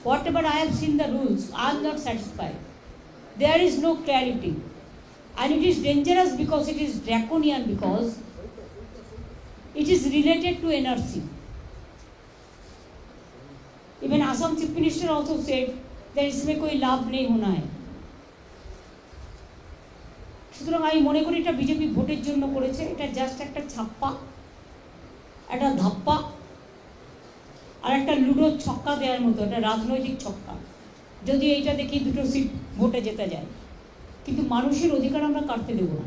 whatever I have seen the rules, I am not satisfied. There is no clarity. And it is dangerous because it is draconian, because it is related to NRC. Even Assam Chief Minister also said that इसमें कोई लाभ नहीं होना है। সুতরাং আমি মনে করি এটা বিজেপি ভোটের জন্য করেছে, এটা জাস্ট একটা ছাপ্পা, একটা ধাপ্পা আর একটা লুডো ছক্কা দেওয়ার মতো, একটা রাজনৈতিক ছক্কা। যদি এইটা দেখি দুটো সিট ভোটে যেতে যায়, কিন্তু মানুষের অধিকার আমরা কাটতে দেবো না।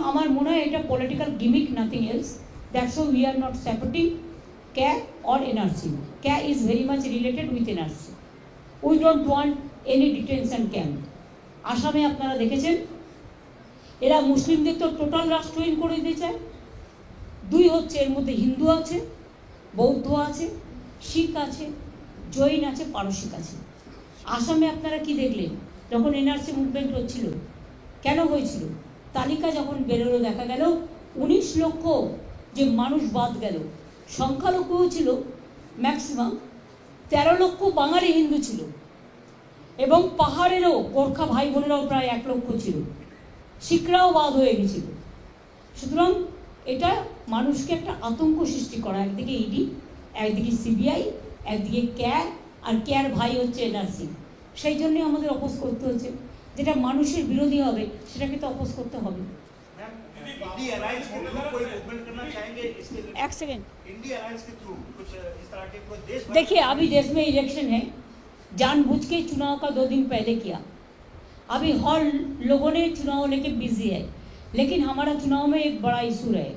আমার মনে হয় এটা political gimmick, nothing else. That's we are not supporting CAA or NRC. CAA is very much related with NRC. We don't want any detention camp. আসামে আপনারা দেখেছেন এরা মুসলিমদের তো টোটাল রাষ্ট্রহীন করে দিতে চায়। দুই হচ্ছে, এর মধ্যে হিন্দু আছে, বৌদ্ধ আছে, শিখ আছে, জৈন আছে, পারসিক আছে। আসামে আপনারা কি দেখলেন যখন NRC মুভমেন্ট হচ্ছিল, কেন হয়েছিল? তালিকা যখন বেরোলো দেখা গেল 19 লক্ষ যে মানুষ বাদ গেল, সংখ্যালঘুও ছিল ম্যাক্সিমাম 13 লক্ষ বাঙালি হিন্দু ছিল, এবং পাহাড়েরও গোর্খা ভাই বোনেরাও প্রায় 1 লক্ষ ছিল, শিখরাও বাদ হয়ে গেছিল। সুতরাং এটা মানুষকে একটা আতঙ্ক সৃষ্টি করা, একদিকে ইডি, একদিকে সিবিআই, একদিকে CAA, আর CAAর ভাই হচ্ছে NRC। সেই জন্যই আমাদের অপোজ করতে হচ্ছে। যেটা মানুষের বিরোধী হবে সেটাকে তো অপোজ করতে হবে। एक सेकेंड, देखिए अभी देश में इलेक्शन है, जानबूझ के चुनाव का 2 दिन पहले किया। अभी हर लोगों ने चुनाव लेके बिजी है, लेकिन हमारा चुनाव में एक बड़ा इशू है।